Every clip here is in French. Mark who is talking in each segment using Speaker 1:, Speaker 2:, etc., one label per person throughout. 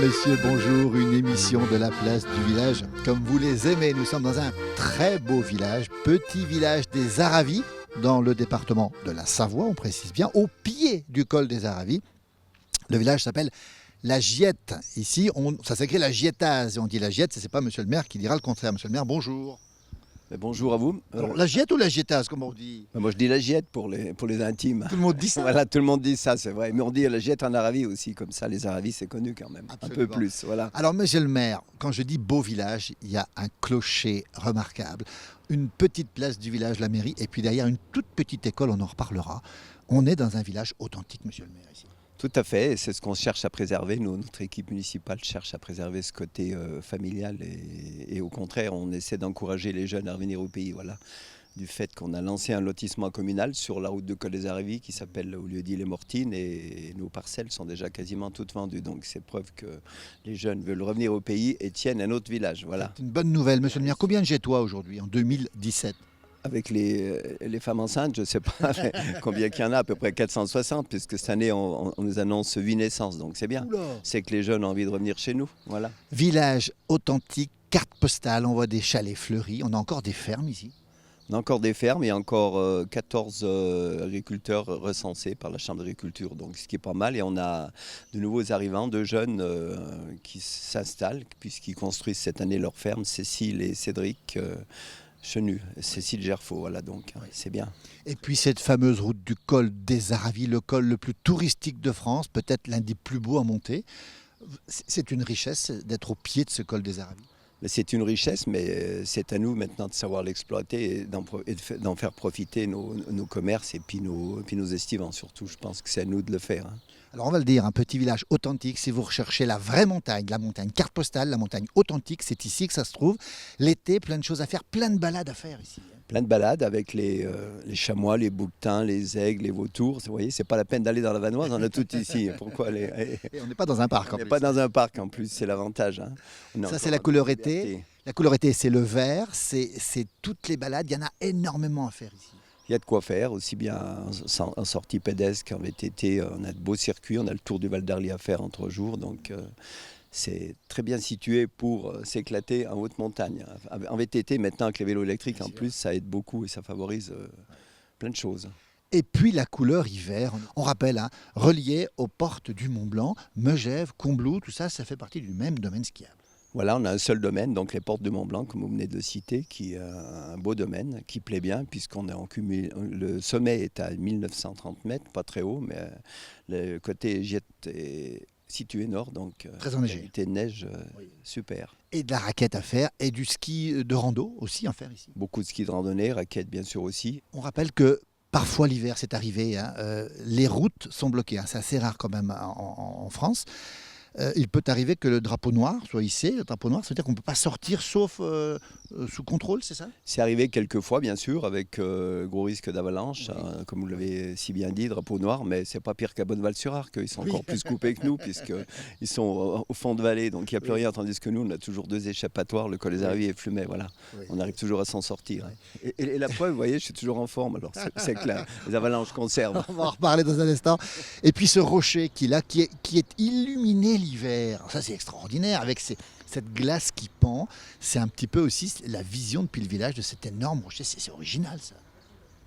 Speaker 1: Monsieur, bonjour, une émission de la place du village comme vous les aimez. Nous sommes dans un très beau village, petit village des Aravis, dans le département de la Savoie, on précise bien, au pied du col des Aravis. Le village s'appelle La Giette. Ici, ça s'écrit La Gietaz, et on dit La Giette, ce n'est pas monsieur le maire qui dira le contraire. Monsieur le maire, bonjour.
Speaker 2: Bonjour à vous.
Speaker 1: Alors, La Giette ou La Gietaz, comme on dit?
Speaker 2: Moi je dis la giette pour les intimes.
Speaker 1: Tout le monde dit ça.
Speaker 2: Voilà, tout le monde dit ça, c'est vrai. Mais on dit la giette en Aravis aussi, comme ça les Aravis c'est connu quand même.
Speaker 1: Absolument.
Speaker 2: Un peu plus, voilà.
Speaker 1: Alors, monsieur le maire, quand je dis beau village, il y a un clocher remarquable, une petite place du village, la mairie, et puis derrière une toute petite école, on en reparlera. On est dans un village authentique, monsieur le maire, ici.
Speaker 2: Tout à fait, et c'est ce qu'on cherche à préserver. Notre équipe municipale cherche à préserver ce côté familial et au contraire, on essaie d'encourager les jeunes à revenir au pays. Voilà. Du fait qu'on a lancé un lotissement communal sur la route de Col des Aravis qui s'appelle au lieu dit les Mortines et nos parcelles sont déjà quasiment toutes vendues. Donc c'est preuve que les jeunes veulent revenir au pays et tiennent un autre village. Voilà.
Speaker 1: C'est une bonne nouvelle, monsieur le maire. Combien de Gétois aujourd'hui, en 2017?
Speaker 2: Avec les femmes enceintes, je ne sais pas combien qu'il y en a, à peu près 460, puisque cette année, on nous annonce 8 naissances, donc c'est bien.
Speaker 1: Oula.
Speaker 2: C'est que les jeunes ont envie de revenir chez nous, voilà.
Speaker 1: Village authentique, carte postale, on voit des chalets fleuris, on a encore des fermes ici.
Speaker 2: On a encore des fermes, il y a encore 14 agriculteurs recensés par la Chambre d'agriculture, donc ce qui est pas mal. Et on a de nouveaux arrivants, de jeunes qui s'installent, puisqu'ils construisent cette année leur ferme, Cécile et Cédric Chenu, Cécile Gerfaux, voilà donc, oui. C'est bien.
Speaker 1: Et puis cette fameuse route du col des Aravis, le col le plus touristique de France, peut-être l'un des plus beaux à monter. C'est une richesse d'être au pied de ce col des Aravis.
Speaker 2: C'est une richesse, mais c'est à nous maintenant de savoir l'exploiter et d'en faire profiter nos commerces et puis nos estivants surtout. Je pense que c'est à nous de le faire. Hein.
Speaker 1: Alors on va le dire, un petit village authentique, si vous recherchez la vraie montagne, la montagne carte postale, la montagne authentique, c'est ici que ça se trouve. L'été, plein de choses à faire, plein de balades à faire ici.
Speaker 2: Plein de balades avec les chamois, les bouquetins, les aigles, les vautours. Vous voyez, c'est pas la peine d'aller dans la Vanoise, on a tout ici. Pourquoi aller...
Speaker 1: Et on n'est pas dans un parc en plus.
Speaker 2: On n'est pas dans un parc en plus, c'est l'avantage. Hein.
Speaker 1: Ça c'est la couleur été. La couleur été, c'est le vert, c'est toutes les balades, il y en a énormément à faire ici.
Speaker 2: Il y a de quoi faire, aussi bien en sortie pédestre qu'en VTT. On a de beaux circuits, on a le tour du Val d'Arly à faire en 3 jours. Donc c'est très bien situé pour s'éclater en haute montagne. En VTT, maintenant avec les vélos électriques, en plus, ça aide beaucoup et ça favorise plein de choses.
Speaker 1: Et puis la couleur hiver, on rappelle, hein, relié aux portes du Mont Blanc, Megève, Combloux, tout ça, ça fait partie du même domaine skiable.
Speaker 2: Voilà, on a un seul domaine, donc les portes du Mont Blanc, comme vous venez de le citer, qui est un beau domaine, qui plaît bien, puisqu'on est en cumul. Le sommet est à 1930 mètres, pas très haut, mais le côté Giette est situé nord, donc
Speaker 1: très enneigé.
Speaker 2: Qualité de neige, oui. Super.
Speaker 1: Et de la raquette à faire, et du ski de rando aussi à faire ici.
Speaker 2: Beaucoup de ski de randonnée, raquette bien sûr aussi.
Speaker 1: On rappelle que parfois l'hiver, c'est arrivé, hein, les routes sont bloquées, hein, c'est assez rare quand même en France. Il peut arriver que le drapeau noir soit hissé. Le drapeau noir, ça veut dire qu'on ne peut pas sortir sauf sous contrôle, c'est ça?
Speaker 2: C'est arrivé quelques fois, bien sûr, avec gros risque d'avalanche, oui. Comme vous l'avez si bien dit, drapeau noir, mais c'est pas pire qu'à Bonneval-sur-Arc. Ils sont encore plus coupés que nous, puisqu'ils sont au fond de vallée, donc il n'y a plus rien, tandis que nous, on a toujours 2 échappatoires, le col des Aravis et Flumet, voilà. Oui. On arrive toujours à s'en sortir. Oui. Et la preuve, vous voyez, je suis toujours en forme, alors c'est clair, les avalanches conservent.
Speaker 1: On va en reparler dans un instant. Et puis ce rocher qui est illuminé l'hiver, ça c'est extraordinaire, avec cette glace qui pend, c'est un petit peu aussi la vision depuis le village de cet énorme rocher, c'est original ça.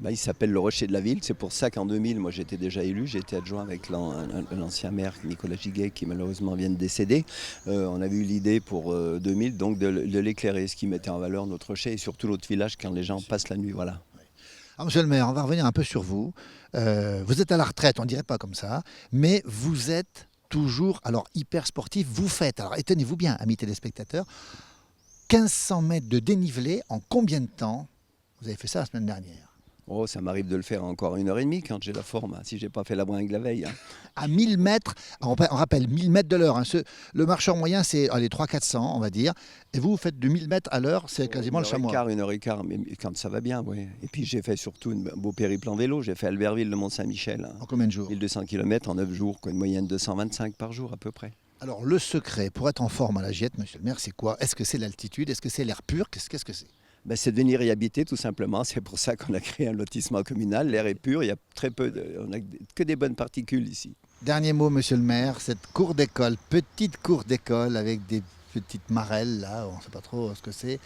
Speaker 2: Il s'appelle le Rocher de la Ville, c'est pour ça qu'en 2000, moi j'étais déjà élu, j'ai été adjoint avec l'ancien maire Nicolas Giguet qui malheureusement vient de décéder. On avait eu l'idée pour 2000 donc de l'éclairer, ce qui mettait en valeur notre rocher et surtout notre village quand les gens passent la nuit, voilà.
Speaker 1: Alors, monsieur le maire, on va revenir un peu sur vous. Vous êtes à la retraite, on ne dirait pas comme ça, mais vous êtes toujours, alors hyper sportif, vous faites, alors étonnez-vous bien, amis téléspectateurs, 1500 mètres de dénivelé en combien de temps? Vous avez fait ça la semaine dernière?
Speaker 2: Oh, ça m'arrive de le faire encore 1h30 quand j'ai la forme, si je n'ai pas fait la bringue la veille. Hein.
Speaker 1: À 1000 mètres, on rappelle 1000 mètres de l'heure. Hein. Le marcheur moyen, c'est 300-400, on va dire. Et vous faites de 1000 mètres à l'heure, c'est quasiment le chamois.
Speaker 2: 1h15, mais quand ça va bien, oui. Et puis j'ai fait surtout un beau périple en vélo. J'ai fait Albertville, le Mont-Saint-Michel. Hein.
Speaker 1: En combien de jours?
Speaker 2: 1200 km en 9 jours, une moyenne de 225 par jour à peu près.
Speaker 1: Alors le secret pour être en forme à la Giette, monsieur le maire, c'est quoi? Est-ce que c'est l'altitude? Est-ce que c'est l'air pur? Qu'est-ce que c'est?
Speaker 2: C'est de venir y habiter tout simplement, c'est pour ça qu'on a créé un lotissement communal, l'air est pur, il y a très peu, on n'a que des bonnes particules ici.
Speaker 1: Dernier mot, monsieur le maire, cette cour d'école, petite cour d'école avec des petites marelles, là, on ne sait pas trop ce que c'est.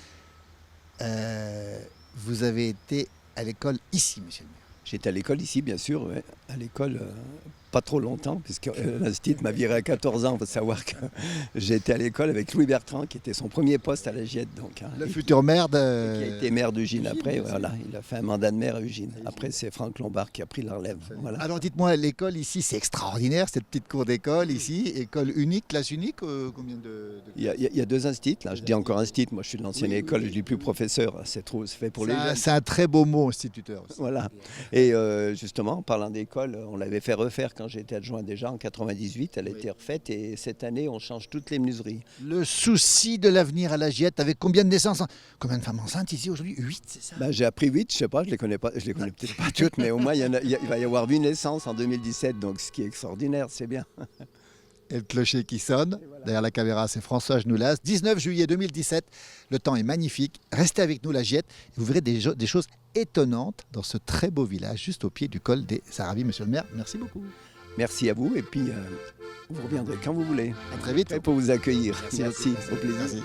Speaker 1: Vous avez été à l'école ici, monsieur le maire.
Speaker 2: J'étais à l'école ici, bien sûr, ouais. À l'école, pas trop longtemps, puisque l'institut m'a viré à 14 ans. Il faut savoir que j'ai été à l'école avec Louis Bertrand, qui était son premier poste à la GIET. Donc, hein,
Speaker 1: Le futur maire
Speaker 2: qui a
Speaker 1: de...
Speaker 2: été maire d'Ugine après.
Speaker 1: Ugine,
Speaker 2: Voilà, il a fait un mandat de maire à Ugine. Après, c'est Franck Lombard qui a pris la relève. Voilà.
Speaker 1: Alors dites-moi, l'école ici, c'est extraordinaire, cette petite cour d'école ici, école unique, classe unique, combien de...
Speaker 2: Il y a deux instituts, là. Je dis encore institut. Moi, je suis de l'ancienne école, je ne dis plus professeur. C'est fait pour les jeunes.
Speaker 1: C'est un très beau mot, instituteur aussi.
Speaker 2: Voilà. Et justement, en parlant d'école, on l'avait fait refaire quand j'étais adjoint déjà en 98. Elle a été refaite et cette année, on change toutes les menuiseries.
Speaker 1: Le souci de l'avenir à la GIET, avec combien de naissances, combien de femmes enceintes ici aujourd'hui? 8, c'est ça?
Speaker 2: J'ai appris 8, je sais pas, je les connais pas, je les connais peut-être pas toutes, mais au moins il va y avoir 8 naissances en 2017, donc ce qui est extraordinaire, c'est bien.
Speaker 1: Et le clocher qui sonne. Derrière la caméra, c'est François Genoulas. 19 juillet 2017, le temps est magnifique. Restez avec nous, la GIET, et vous verrez des choses étonnantes dans ce très beau village, juste au pied du col des Aravis. Monsieur le maire, merci beaucoup.
Speaker 2: Merci à vous, et puis vous reviendrez quand vous voulez.
Speaker 1: À très vite.
Speaker 2: Et pour vous accueillir. Merci. Au plaisir.
Speaker 1: Merci.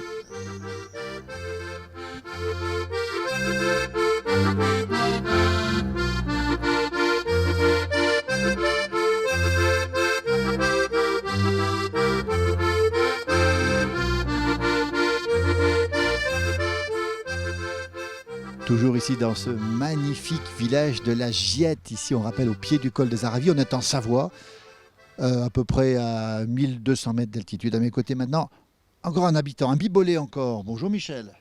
Speaker 1: Toujours ici dans ce magnifique village de la GIET, ici on rappelle au pied du col des Aravis, on est en Savoie, à peu près à 1200 mètres d'altitude. À mes côtés maintenant, encore un habitant, un bibolé encore. Bonjour Michel.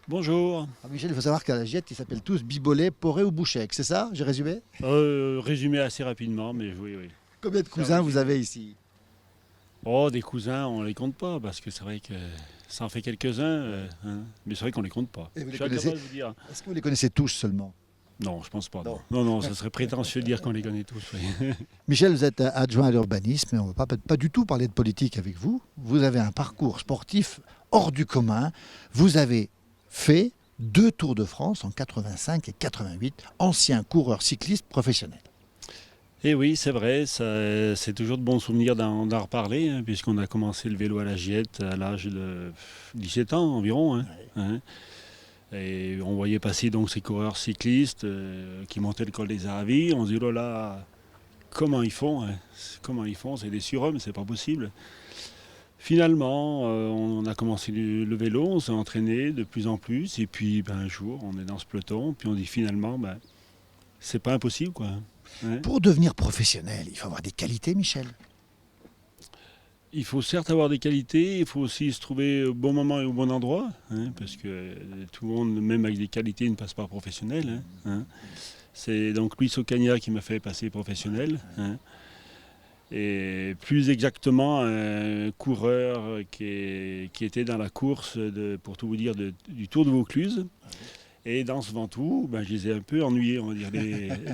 Speaker 3: Bonjour.
Speaker 1: Michel, il faut savoir qu'à la GIET, ils s'appellent tous Bibolé, Poré ou Bouchec, c'est ça? J'ai résumé?
Speaker 3: Résumé assez rapidement, mais oui.
Speaker 1: Combien de cousins vous avez ici?
Speaker 3: Oh, des cousins, on les compte pas, parce que c'est vrai que ça en fait quelques-uns, mais c'est vrai qu'on les compte pas.
Speaker 1: Et vous les
Speaker 3: Je suis
Speaker 1: connaissez?
Speaker 3: incapable de vous dire.
Speaker 1: Est-ce que vous les connaissez tous seulement?
Speaker 3: Non, je pense pas.
Speaker 1: Non.
Speaker 3: Non, ça serait prétentieux de dire qu'on les connaît tous. Oui.
Speaker 1: Michel, vous êtes adjoint à l'urbanisme, mais on ne va pas du tout parler de politique avec vous. Vous avez un parcours sportif hors du commun. Vous avez fait 2 Tours de France en 85 et 88, ancien coureur cycliste professionnel.
Speaker 3: Et oui, c'est vrai, c'est toujours de bons souvenirs d'en reparler, puisqu'on a commencé le vélo à la GIET à l'âge de 17 ans environ. Et on voyait passer donc ces coureurs cyclistes qui montaient le col des Aravis. On se dit, oh là là, comment ils font? Comment ils font? C'est des surhommes, c'est pas possible. Finalement, on a commencé le vélo, on s'est entraîné de plus en plus. Et puis un jour, on est dans ce peloton, puis on dit finalement, c'est pas impossible, quoi. Ouais.
Speaker 1: Pour devenir professionnel, il faut avoir des qualités, Michel.
Speaker 3: Il faut certes avoir des qualités, il faut aussi se trouver au bon moment et au bon endroit, parce que tout le monde, même avec des qualités, ne passe pas professionnel. C'est donc Luis Ocaña qui m'a fait passer professionnel. Et plus exactement, un coureur qui était dans la course, pour tout vous dire, du Tour de Vaucluse. Et dans ce Ventoux, je les ai un peu ennuyés, on va dire,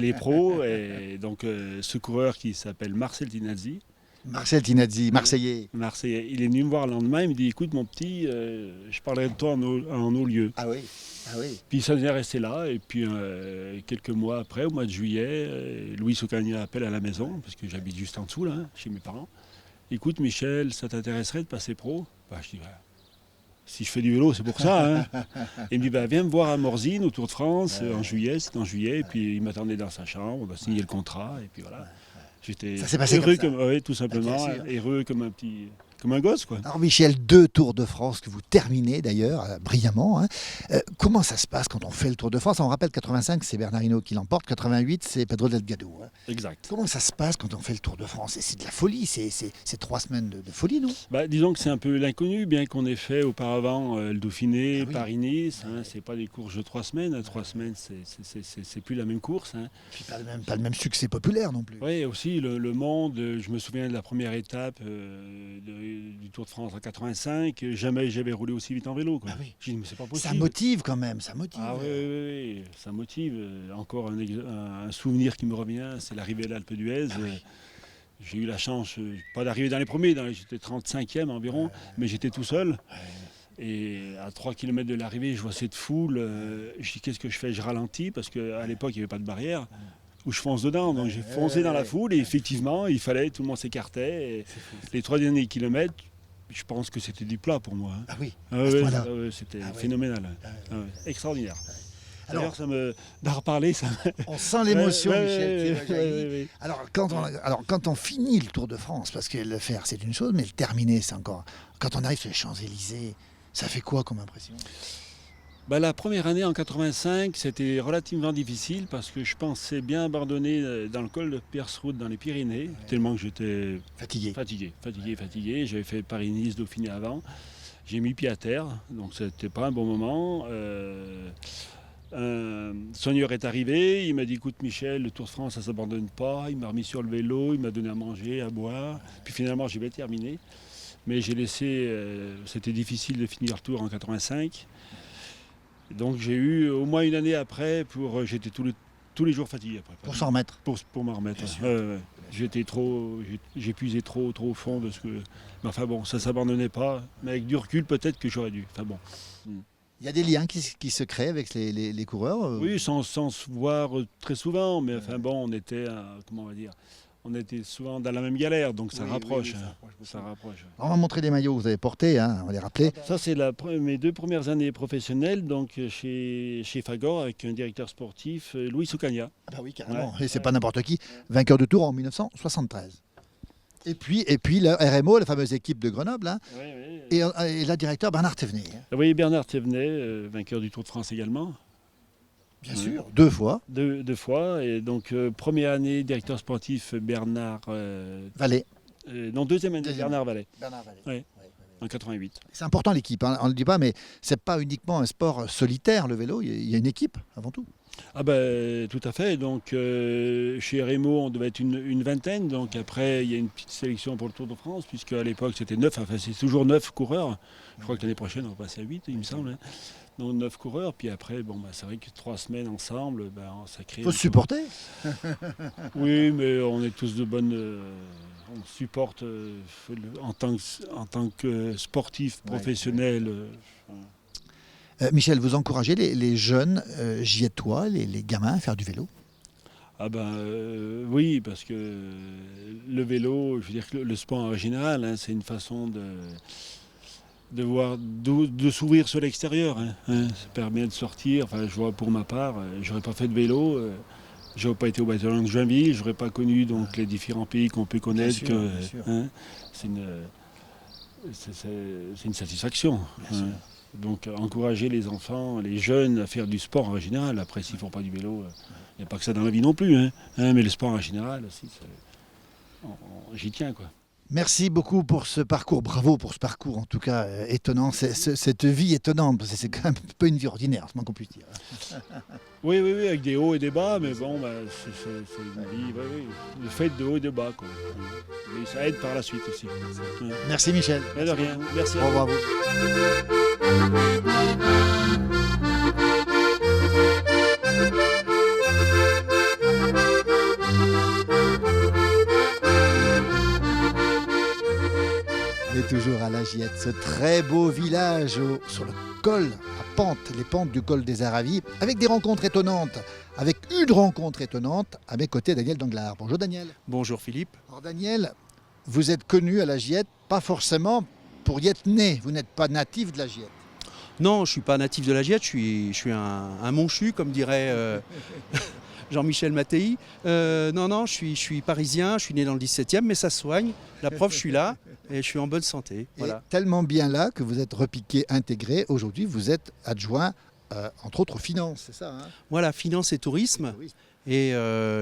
Speaker 3: les pros. Et donc ce coureur qui s'appelle Marcel Tinazzi.
Speaker 1: Marcel Tinazzi, Marseillais.
Speaker 3: Marseillais. Il est venu me voir le lendemain, il me dit, écoute mon petit, je parlerai de toi en haut lieu.
Speaker 1: Ah oui.
Speaker 3: Puis ça est resté là, et puis quelques mois après, au mois de juillet, Louis Ocaña appelle à la maison, parce que j'habite juste en dessous, là, chez mes parents. Écoute Michel, ça t'intéresserait de passer pro? Je dis, si je fais du vélo, c'est pour ça. Et il me dit, viens me voir à Morzine, au Tour de France, en juillet, c'était en juillet, et puis il m'attendait dans sa chambre, on a signé le contrat, et puis voilà. J'étais heureux oui, tout simplement, heureux comme un gosse, quoi.
Speaker 1: Alors Michel, 2 Tours de France que vous terminez d'ailleurs brillamment. Comment ça se passe quand on fait le Tour de France? On rappelle 85, c'est Bernard Hinault qui l'emporte, 88, c'est Pedro Delgado.
Speaker 3: Exact.
Speaker 1: Comment ça se passe quand on fait le Tour de France? C'est de la folie, c'est 3 semaines de folie, non?
Speaker 3: Disons que c'est un peu l'inconnu, bien qu'on ait fait auparavant le Dauphiné, Paris-Nice. C'est pas des courses de 3 semaines. 3 semaines, c'est plus la même course.
Speaker 1: Puis pas le même succès populaire non plus.
Speaker 3: Oui, aussi le monde. Je me souviens de la première étape du Tour de France en 85, jamais j'avais roulé aussi vite en vélo. Quoi. J'ai dit, mais c'est pas possible.
Speaker 1: Ça motive quand même, ça motive.
Speaker 3: Ah oui, ça motive. Encore un souvenir qui me revient, c'est l'arrivée à l'Alpe d'Huez. J'ai eu la chance, pas d'arriver dans les premiers, j'étais 35e environ, mais j'étais tout seul. Et à 3 km de l'arrivée, je vois cette foule. Je dis, qu'est-ce que je fais? Je ralentis, parce qu'à l'époque, il n'y avait pas de barrière. où je fonce dedans. Donc j'ai foncé dans la foule et effectivement, il fallait, tout le monde s'écartait. Et les 3 derniers kilomètres, je pense que c'était du plat pour moi. Hein.
Speaker 1: Ah oui,
Speaker 3: Ah
Speaker 1: à ce
Speaker 3: ouais,
Speaker 1: point-là.
Speaker 3: c'était
Speaker 1: Ah ouais.
Speaker 3: phénoménal.
Speaker 1: Ah ouais.
Speaker 3: Ah ouais, extraordinaire.
Speaker 1: Alors,
Speaker 3: D'ailleurs, d'en reparler, ça me...
Speaker 1: on sent l'émotion,
Speaker 3: Ouais,
Speaker 1: Michel, qui
Speaker 3: ouais,
Speaker 1: rejaillit.
Speaker 3: ouais, ouais.
Speaker 1: Alors, quand on finit le Tour de France, parce que le faire, c'est une chose, mais le terminer, c'est encore... Quand on arrive sur les Champs-Élysées, ça fait quoi comme impression?
Speaker 3: Bah, la première année, en 85, c'était relativement difficile parce que je pensais bien abandonner dans le col de Persroute dans les Pyrénées, tellement que j'étais
Speaker 1: Fatigué.
Speaker 3: fatigué. J'avais fait Paris-Nice, Dauphiné avant. J'ai mis pied à terre, donc c'était pas un bon moment. Un soigneur est arrivé, il m'a dit écoute Michel, le Tour de France ça s'abandonne pas, il m'a remis sur le vélo, il m'a donné à manger, à boire, puis finalement j'ai bien terminé. Mais j'ai laissé, c'était difficile de finir le Tour en 85. Donc j'ai eu au moins une année après, j'étais tous les jours fatigué après.
Speaker 1: Pour s'en remettre.
Speaker 3: Pour m'en remettre.
Speaker 1: Bien sûr.
Speaker 3: Ouais. J'ai puisé trop au fond de ce que... Mais enfin bon, ça s'abandonnait pas, mais avec du recul peut-être que j'aurais dû. Enfin bon.
Speaker 1: Il y a des liens qui se créent avec les coureurs.
Speaker 3: Oui, sans se voir très souvent, mais enfin bon, on était, comment on va dire, on était souvent dans la même galère, donc ça
Speaker 1: Oui,
Speaker 3: rapproche.
Speaker 1: oui, ça
Speaker 3: hein.
Speaker 1: rapproche beaucoup.
Speaker 3: Ça rapproche.
Speaker 1: On va montrer les maillots que vous avez portés, hein, on va les rappeler.
Speaker 3: Ça, c'est mes 2 premières années professionnelles, donc chez Fagor, avec un directeur sportif, Louis Soucagna.
Speaker 1: Ah bah oui, carrément.
Speaker 3: Ouais.
Speaker 1: Et c'est pas n'importe qui. Vainqueur de Tour en 1973. Et puis la RMO, la fameuse équipe de Grenoble, hein, et la directeur Bernard Thévenet.
Speaker 3: Oui, Bernard Thévenet, vainqueur du Tour de France également.
Speaker 1: Bien
Speaker 3: Oui.
Speaker 1: sûr, 2 fois.
Speaker 3: Deux fois. Et donc, première année, directeur sportif Bernard.
Speaker 1: Valais.
Speaker 3: Non, deuxième année,
Speaker 1: Deuxième.
Speaker 3: Bernard Vallet,
Speaker 1: Bernard Valais.
Speaker 3: Oui. en 88.
Speaker 1: C'est important l'équipe, hein, on ne le dit pas, mais c'est pas uniquement un sport solitaire, le vélo, il y a une équipe avant tout.
Speaker 3: Ah ben, tout à fait. Donc, chez RMO, on devait être une vingtaine. Donc, après, il y a une petite sélection pour le Tour de France, puisque à l'époque, c'était 9. Enfin, c'est toujours 9 coureurs. Je crois que l'année prochaine, on va passer à 8, il me semble. Hein. Donc, 9 coureurs. Puis après, bon, c'est vrai que 3 semaines ensemble, ça crée...
Speaker 1: Il faut se supporter.
Speaker 3: Oui, mais on est tous de bonnes... on supporte en tant que sportif professionnel.
Speaker 1: Michel, vous encouragez les jeunes giettois, les gamins à faire du vélo?
Speaker 3: Ah oui, parce que le vélo, je veux dire que le sport en général, hein, c'est une façon de s'ouvrir sur l'extérieur. Hein. Ça permet de sortir. Enfin, je vois pour ma part, j'aurais pas fait de vélo. J'aurais pas été au bataillon de Joinville, j'aurais pas connu donc les différents pays qu'on peut connaître.
Speaker 1: Bien sûr.
Speaker 3: Hein, c'est une satisfaction.
Speaker 1: Bien sûr.
Speaker 3: Donc encourager les enfants, les jeunes à faire du sport en général. Après, s'ils ne font pas du vélo, il n'y a pas que ça dans la vie non plus. Hein, mais le sport en général aussi, j'y tiens quoi.
Speaker 1: Merci beaucoup pour ce parcours, bravo pour ce parcours en tout cas étonnant, cette vie étonnante, parce que c'est quand même un peu une vie ordinaire, c'est moins qu'on puisse dire.
Speaker 3: Oui, avec des hauts et des bas, mais bon, c'est une vie, oui, le fait de hauts et de bas quoi. Mais ça aide par la suite aussi.
Speaker 1: Merci Michel.
Speaker 3: Mais de rien, merci
Speaker 1: Au
Speaker 3: à vous.
Speaker 1: revoir à vous. On est toujours à la Giette, ce très beau village sur le col, à pente, les pentes du col des Aravis, avec des rencontres étonnantes, avec une rencontre étonnante, à mes côtés Daniel Danglars. Bonjour Daniel.
Speaker 4: Bonjour Philippe.
Speaker 1: Alors Daniel, vous êtes connu à la Giette, pas forcément pour y être né, vous n'êtes pas natif de la Giette.
Speaker 4: Non, je ne suis pas natif de la Giette, je suis un monchu, comme dirait Jean-Michel Mattei. Non, je suis parisien, je suis né dans le 17e, mais ça se soigne. La preuve, je suis là et je suis en bonne santé. Voilà.
Speaker 1: Et tellement bien là que vous êtes repiqué, intégré. Aujourd'hui, vous êtes adjoint, entre autres, aux finances, c'est ça, hein?
Speaker 4: Voilà, finance et tourisme.
Speaker 1: Oui.
Speaker 4: Et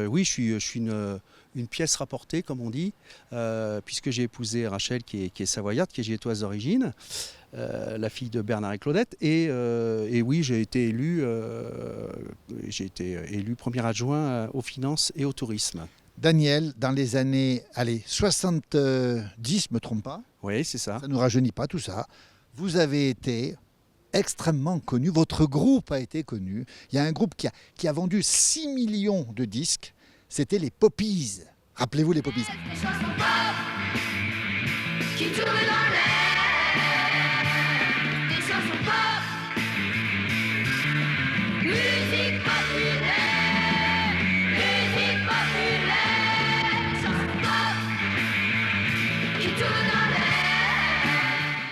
Speaker 4: oui, je suis une pièce rapportée, comme on dit, puisque j'ai épousé Rachel, qui est savoyarde, qui est giettoise d'origine, la fille de Bernard et Claudette. Et oui, j'ai été élu premier adjoint aux finances et au tourisme.
Speaker 1: Daniel, dans les années 70, je ne me trompe pas,
Speaker 4: Oui, c'est ça.
Speaker 1: ça ne nous rajeunit pas tout ça, vous avez été extrêmement connu, votre groupe a été connu. Il y a un groupe qui a vendu 6 millions de disques, c'était les Poppies. Rappelez-vous les Poppies.
Speaker 5: Des chansons pop qui tournent dans l'air. Des chansons pop, musique populaire, musique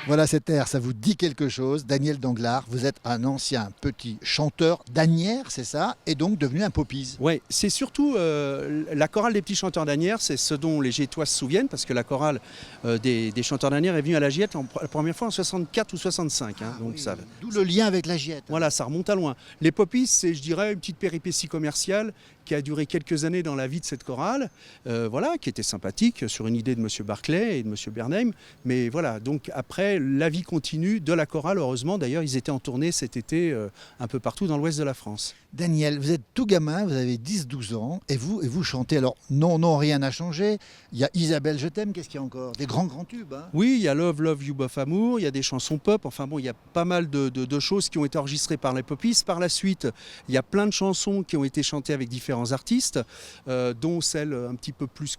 Speaker 1: Voilà, cet air, ça vous dit quelque chose. Daniel Danglars, vous êtes un ancien petit chanteur d'Asnières, c'est ça, et donc devenu un poppies.
Speaker 4: Ouais, c'est surtout la chorale des petits chanteurs d'Asnières, c'est ce dont les Giettois se souviennent, parce que la chorale des chanteurs d'Asnières est venue à la Giette la première fois en 64 ou 65. Hein, donc ça,
Speaker 1: D'où le lien avec la Giette.
Speaker 4: voilà, ça remonte à loin. Les poppies, c'est, je dirais, une petite péripétie commerciale qui a duré quelques années dans la vie de cette chorale, voilà, qui était sympathique sur une idée de M. Barclay et de M. Bernheim. Mais voilà, donc après, la vie continue de la chorale, heureusement. D'ailleurs, ils étaient en tournée cet été un peu partout dans l'ouest de la France.
Speaker 1: Daniel, vous êtes tout gamin, vous avez 10-12 ans, et vous chantez. Alors, non, rien n'a changé. Il y a Isabelle, je t'aime, qu'est-ce qu'il y a encore? Des grands tubes. Hein.
Speaker 4: Oui, il y a Love, Love You, Bof Amour, il y a des chansons pop. Enfin bon, il y a pas mal de choses qui ont été enregistrées par les poppies. Par la suite, il y a plein de chansons qui ont été chantées avec différents artistes, dont celle un petit peu plus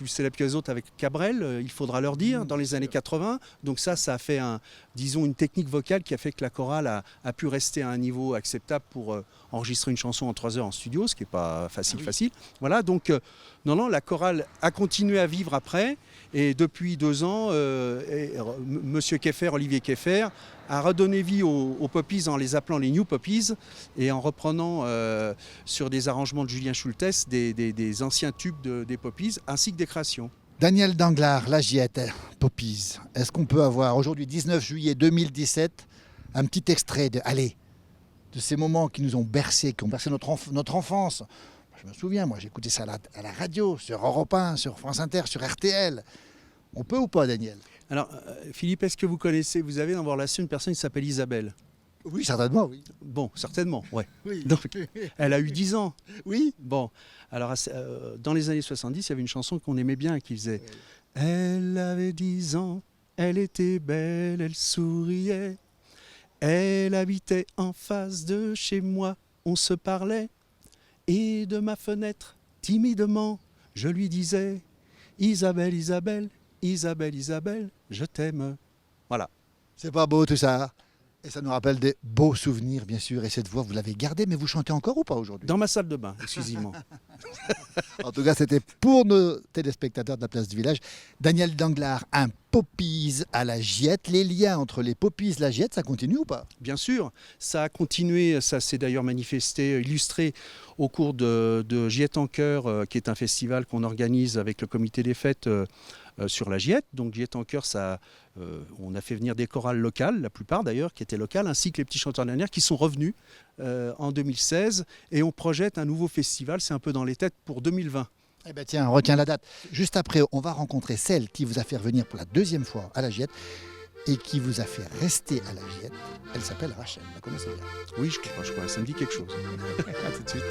Speaker 4: célèbre que les autres avec Cabrel, il faudra leur dire, dans les années 80. Donc ça a fait une technique vocale qui a fait que la chorale a pu rester à un niveau acceptable pour enregistrer une chanson en 3 heures en studio, ce qui n'est pas facile. Voilà, donc la chorale a continué à vivre après. Et depuis 2 ans, Monsieur Keffer, Olivier Keffer, a redonné vie aux poppies en les appelant les New Poppies et en reprenant sur des arrangements de Julien Schultes des anciens tubes des poppies ainsi que des créations.
Speaker 1: Daniel Danglars, la Giette, poppies. Est-ce qu'on peut avoir aujourd'hui, 19 juillet 2017, un petit extrait de ces moments qui nous ont bercés, qui ont bercé notre enfance? Je me souviens, moi j'écoutais ça à la radio, sur Europe 1, sur France Inter, sur RTL. On peut ou pas, Daniel?
Speaker 4: Alors, Philippe, est-ce que vous avez dans vos relations une personne qui s'appelle Isabelle?
Speaker 1: Oui, certainement, oui.
Speaker 4: Bon, certainement, ouais.
Speaker 1: Oui.
Speaker 4: Donc, elle a eu 10 ans.
Speaker 1: Oui.
Speaker 4: Bon, alors dans les années 70, il y avait une chanson qu'on aimait bien qui faisait « Elle avait 10 ans, elle était belle, elle souriait. Elle habitait en face de chez moi, on se parlait. Et de ma fenêtre, timidement, je lui disais « Isabelle, Isabelle, Isabelle, Isabelle, je t'aime. » Voilà.
Speaker 1: C'est pas beau tout ça? Et ça nous rappelle des beaux souvenirs, bien sûr. Et cette voix, vous l'avez gardée, mais vous chantez encore ou pas aujourd'hui?
Speaker 4: Dans ma salle de bain, exclusivement.
Speaker 1: En tout cas, c'était pour nos téléspectateurs de la place du village. Daniel Danglars, un poppies à la Giette. Les liens entre les poppies et la Giette, ça continue ou pas?
Speaker 4: Bien sûr, ça a continué, ça s'est d'ailleurs manifesté, illustré au cours de Giette en Chœur, qui est un festival qu'on organise avec le comité des fêtes sur la Giette. Donc Giette en Chœur, on a fait venir des chorales locales, la plupart d'ailleurs, qui étaient locales, ainsi que les petits chanteurs d'Asnières qui sont revenus en 2016. Et on projette un nouveau festival, c'est un peu dans les têtes, pour 2020.
Speaker 1: Eh bien tiens, retiens la date. Juste après, on va rencontrer celle qui vous a fait revenir pour la 2e fois à la Giette et qui vous a fait rester à la Giette. Elle s'appelle Rachel, vous la connaissez bien.
Speaker 4: Oui, je crois, ça me dit quelque chose.
Speaker 1: À tout de suite.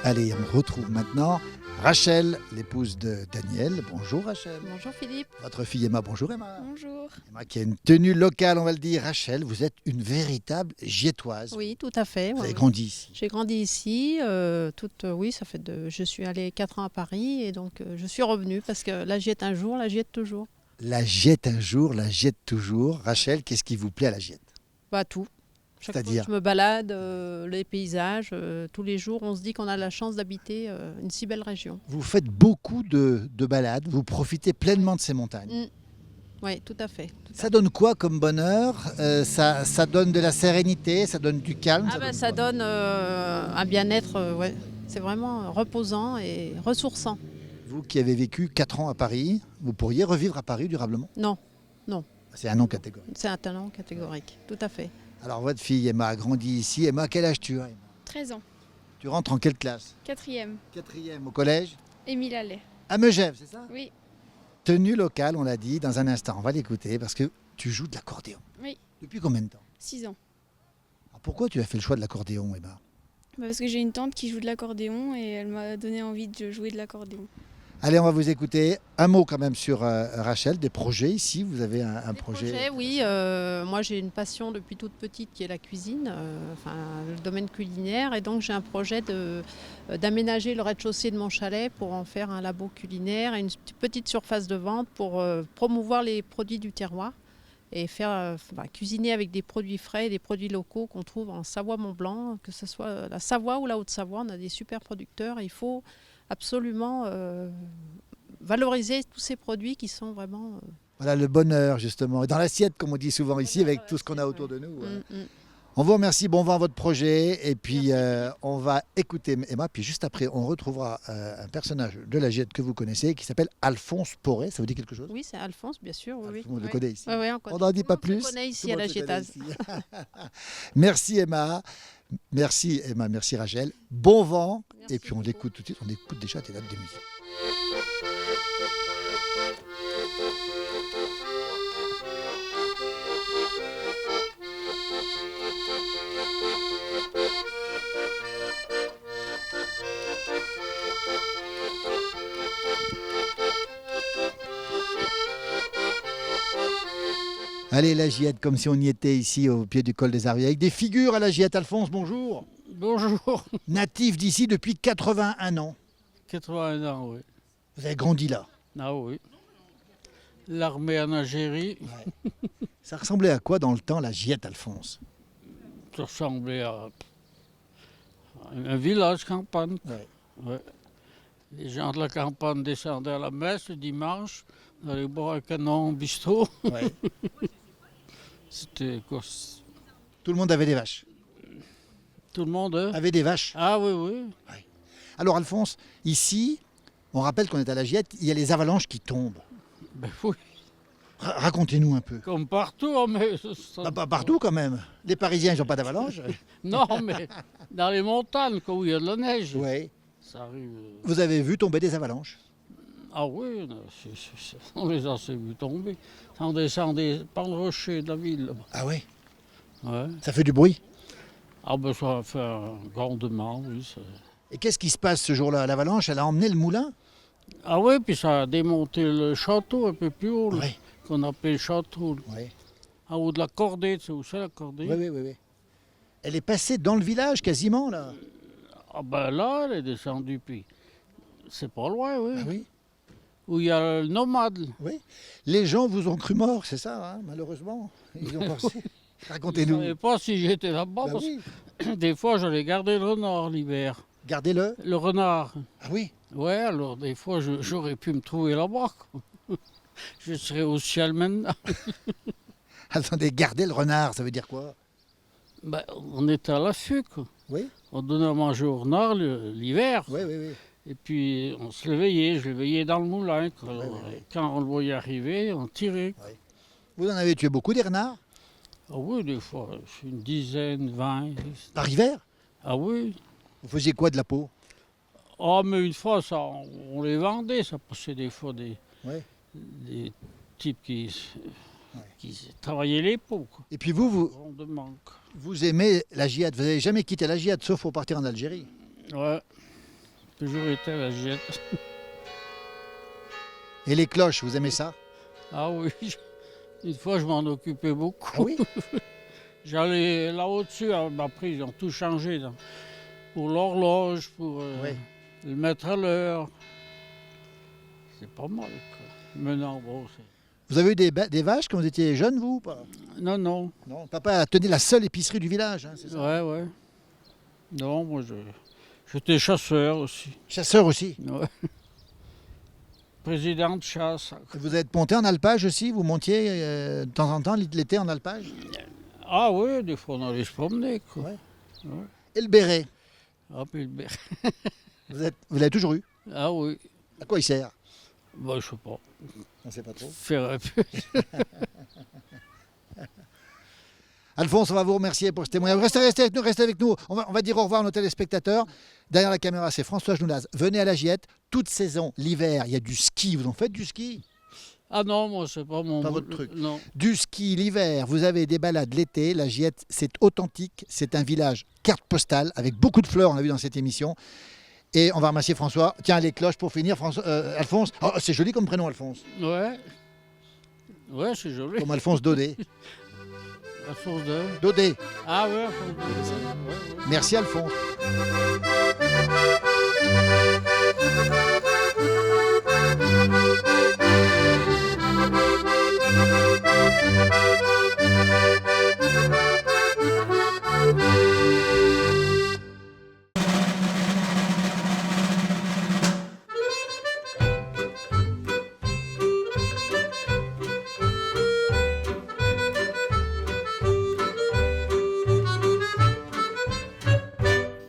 Speaker 1: Allez, on retrouve maintenant Rachel, l'épouse de Daniel. Bonjour Rachel.
Speaker 6: Bonjour Philippe.
Speaker 1: Votre fille Emma, bonjour Emma.
Speaker 6: Bonjour.
Speaker 1: Emma qui a une tenue locale, on va le dire. Rachel, vous êtes une véritable giettoise.
Speaker 6: Oui, tout à fait.
Speaker 1: Vous
Speaker 6: ouais.
Speaker 1: avez grandi ici.
Speaker 6: J'ai grandi ici. Oui, ça fait je suis allée 4 ans à Paris et donc je suis revenue parce que la Giette un jour, la Giette toujours.
Speaker 1: La Giette un jour, la Giette toujours. Rachel, qu'est-ce qui vous plaît à la Giette?
Speaker 6: Bah tout. Chaque fois
Speaker 1: C'est-à-dire
Speaker 6: que je me balade, les paysages, tous les jours, on se dit qu'on a la chance d'habiter une si belle région.
Speaker 1: Vous faites beaucoup de balades, vous profitez pleinement de ces montagnes.
Speaker 6: Oui, tout à fait.
Speaker 1: Ça donne quoi comme bonheur? Ça donne de la sérénité, ça donne du calme?
Speaker 6: Ça donne un bien-être, ouais. C'est vraiment reposant et ressourçant.
Speaker 1: Vous qui avez vécu 4 ans à Paris, vous pourriez revivre à Paris durablement?
Speaker 6: Non,
Speaker 1: C'est un non catégorique.
Speaker 6: c'est un talent catégorique, tout à fait.
Speaker 1: Alors votre fille Emma a grandi ici. Emma, quel âge tu as? Emma
Speaker 7: 13 ans,
Speaker 1: Tu rentres en quelle classe?
Speaker 7: 4e,
Speaker 1: 4e au collège?
Speaker 7: Émile Allais.
Speaker 1: À Megève, c'est ça?
Speaker 7: Oui,
Speaker 1: Tenue locale, on l'a dit, dans un instant. On va l'écouter parce que tu joues de l'accordéon.
Speaker 7: Oui.
Speaker 1: Depuis combien de temps?
Speaker 7: 6 ans.
Speaker 1: Alors pourquoi tu as fait le choix de l'accordéon, Emma?
Speaker 7: Parce que j'ai une tante qui joue de l'accordéon et elle m'a donné envie de jouer de l'accordéon.
Speaker 1: Allez, on va vous écouter. Un mot quand même sur Rachel, des projets ici. Vous avez un projet.
Speaker 6: Oui. Moi, j'ai une passion depuis toute petite qui est la cuisine, le domaine culinaire. Et donc, j'ai un projet d'aménager le rez-de-chaussée de mon chalet pour en faire un labo culinaire et une petite surface de vente pour promouvoir les produits du terroir et faire cuisiner avec des produits frais et des produits locaux qu'on trouve en Savoie-Mont-Blanc, que ce soit la Savoie ou la Haute-Savoie. On a des super producteurs. Il faut absolument valoriser tous ces produits qui sont vraiment...
Speaker 1: Voilà le bonheur justement. Et dans l'assiette, comme on dit souvent ici, avec tout ce qu'on a autour de nous.
Speaker 6: Mm.
Speaker 1: On vous remercie, bon vent à votre projet. Et puis on va écouter Emma. Puis juste après, on retrouvera un personnage de la Giette que vous connaissez qui s'appelle Alphonse Poré. Ça vous dit quelque chose?
Speaker 6: Oui, c'est Alphonse, bien sûr. Oui,
Speaker 1: On le connaît ici.
Speaker 6: Oui,
Speaker 1: On n'en dit pas
Speaker 6: Tout le
Speaker 1: plus.
Speaker 6: monde se connaît
Speaker 1: Tout
Speaker 6: ici
Speaker 1: le
Speaker 6: à
Speaker 1: monde
Speaker 6: la
Speaker 1: se connaît
Speaker 6: Gietaz.
Speaker 1: ici. Merci Emma. Merci Emma, merci Rachel. Bon vent.
Speaker 6: Merci
Speaker 1: Et puis on
Speaker 6: beaucoup.
Speaker 1: l'écoute tout de suite. On écoute déjà tes notes de musique. Allez, la Giette, comme si on y était ici au pied du col des Aravis, avec des figures à la Giette. Alphonse, bonjour.
Speaker 7: Bonjour.
Speaker 1: Natif d'ici depuis 81 ans.
Speaker 7: 81 ans, oui.
Speaker 1: Vous avez grandi là.
Speaker 7: Ah oui. L'armée en Algérie,
Speaker 1: Ça ressemblait à quoi dans le temps, la Giette, Alphonse?
Speaker 7: ça ressemblait à un village campagne.
Speaker 1: Ouais.
Speaker 7: Ouais. Les gens de la campagne descendaient à la messe le dimanche, on allait boire un canon au bistrot.
Speaker 1: Ouais.
Speaker 7: C'était quoi?
Speaker 1: Tout le monde avait des vaches.
Speaker 7: Tout le monde, hein?
Speaker 1: Avait des vaches.
Speaker 7: Ah oui, oui.
Speaker 1: Alors, Alphonse, ici, on rappelle qu'on est à la Giette, il y a les avalanches qui tombent.
Speaker 7: Ben oui,
Speaker 1: Racontez-nous un peu.
Speaker 7: comme partout, mais...
Speaker 1: Pas partout quand même. Les Parisiens, ils n'ont pas d'avalanche.
Speaker 7: Non, mais dans les montagnes, où il y a de la neige,
Speaker 1: Ouais.
Speaker 7: ça arrive...
Speaker 1: Vous avez vu tomber des avalanches?
Speaker 7: Ah oui, on les a assez vus tomber. On descendait par le rocher de la ville. Là-bas.
Speaker 1: Ah oui.
Speaker 7: Ouais.
Speaker 1: Ça fait du bruit.
Speaker 7: Ah ben ça a fait un grondement, oui.
Speaker 1: Et qu'est-ce qui se passe ce jour-là? L'avalanche, elle a emmené le moulin?
Speaker 7: Ah oui, puis ça a démonté le château un peu plus haut, là,
Speaker 1: Oui.
Speaker 7: qu'on appelle le château. Là.
Speaker 1: Oui.
Speaker 7: En haut de la cordée, tu sais où c'est la cordée?
Speaker 1: Oui. Elle est passée dans le village quasiment là.
Speaker 7: Ah ben là, elle est descendue, puis c'est pas loin, oui.
Speaker 1: Ah oui.
Speaker 7: Où il y a le nomade. Là.
Speaker 1: Oui. Les gens vous ont cru mort, c'est ça, hein, malheureusement. Ils ont pensé.
Speaker 7: Je ne
Speaker 1: Racontez-nous.
Speaker 7: savais pas si j'étais là-bas,
Speaker 1: Bah
Speaker 7: parce
Speaker 1: oui.
Speaker 7: que des fois, j'allais garder le renard l'hiver.
Speaker 1: Gardez-le.
Speaker 7: Le renard.
Speaker 1: Ah oui.
Speaker 7: Ouais, alors des fois, j'aurais pu me trouver là-bas. Quoi. Je serais au ciel maintenant.
Speaker 1: Attendez, gardez le renard, ça veut dire quoi?
Speaker 7: Ben, on était à l'affût, quoi.
Speaker 1: Oui.
Speaker 7: On donnait à manger au renard l'hiver.
Speaker 1: Oui.
Speaker 7: Et puis, on se réveillait. Je le veillais dans le moulin. Quoi.
Speaker 1: Ouais,
Speaker 7: Alors,
Speaker 1: ouais.
Speaker 7: Quand on le voyait arriver, on tirait.
Speaker 1: Vous en avez tué beaucoup des renards?
Speaker 7: Ah oui, des fois, une dizaine, 20.
Speaker 1: Par hiver?
Speaker 7: Ah oui.
Speaker 1: Vous faisiez quoi de la peau?
Speaker 7: Ah, mais une fois, ça, on les vendait. Ça passait des fois des types qui travaillaient les peaux. Quoi.
Speaker 1: Et puis vous
Speaker 7: Grondement, quoi.
Speaker 1: vous aimez la Giette. Vous n'avez jamais quitté la Giette, sauf pour partir en Algérie.
Speaker 7: Ouais. Toujours été à la Giette.
Speaker 1: Et les cloches, vous aimez ça?
Speaker 7: Ah oui. Une fois, je m'en occupais beaucoup.
Speaker 1: Ah oui?
Speaker 7: J'allais là au-dessus, après ils ont tout changé. Là. Pour l'horloge, pour
Speaker 1: Ouais.
Speaker 7: le mettre à l'heure. C'est pas mal. Quoi. Maintenant, bon, c'est...
Speaker 1: Vous avez eu des vaches quand vous étiez jeune, vous ou pas?
Speaker 7: Non, non.
Speaker 1: Non. Papa tenait la seule épicerie du village, hein, c'est ça?
Speaker 7: Ouais. Non, moi, j'étais chasseur aussi.
Speaker 1: Chasseur aussi.
Speaker 7: Ouais. Président de chasse.
Speaker 1: Vous êtes monté en alpage aussi? Vous montiez de temps en temps l'été en alpage?
Speaker 7: Ah oui, des fois, on allait se promener. Quoi.
Speaker 1: Ouais.
Speaker 7: Ouais.
Speaker 1: Et le béret?
Speaker 7: Ah, puis le béret.
Speaker 1: Vous l'avez toujours eu?
Speaker 7: Ah oui.
Speaker 1: À quoi il sert?
Speaker 7: Bah, je sais pas.
Speaker 1: On ne sait pas trop.
Speaker 7: Faire un peu.
Speaker 1: Alphonse, on va vous remercier pour ce témoignage. Restez avec nous. On va dire au revoir à nos téléspectateurs. Derrière la caméra, c'est François Genoulaz. Venez à la Giette. Toute saison, l'hiver, il y a du ski. Vous en faites du ski?
Speaker 7: Ah non, moi, c'est pas mon...
Speaker 1: Pas votre truc.
Speaker 7: Non.
Speaker 1: Du ski l'hiver, vous avez des balades l'été. La Giette, c'est authentique. C'est un village carte postale avec beaucoup de fleurs, on l'a vu dans cette émission. Et on va remercier François. Tiens, les cloches pour finir, Alphonse. Oh, c'est joli comme prénom, Alphonse.
Speaker 7: Ouais. Ouais, c'est joli.
Speaker 1: Comme Alphonse Daudet.
Speaker 7: Alphonse de...
Speaker 1: Daudet.
Speaker 7: Ah ouais, Alphonse de... Ouais, ouais.
Speaker 1: Merci, Alphonse.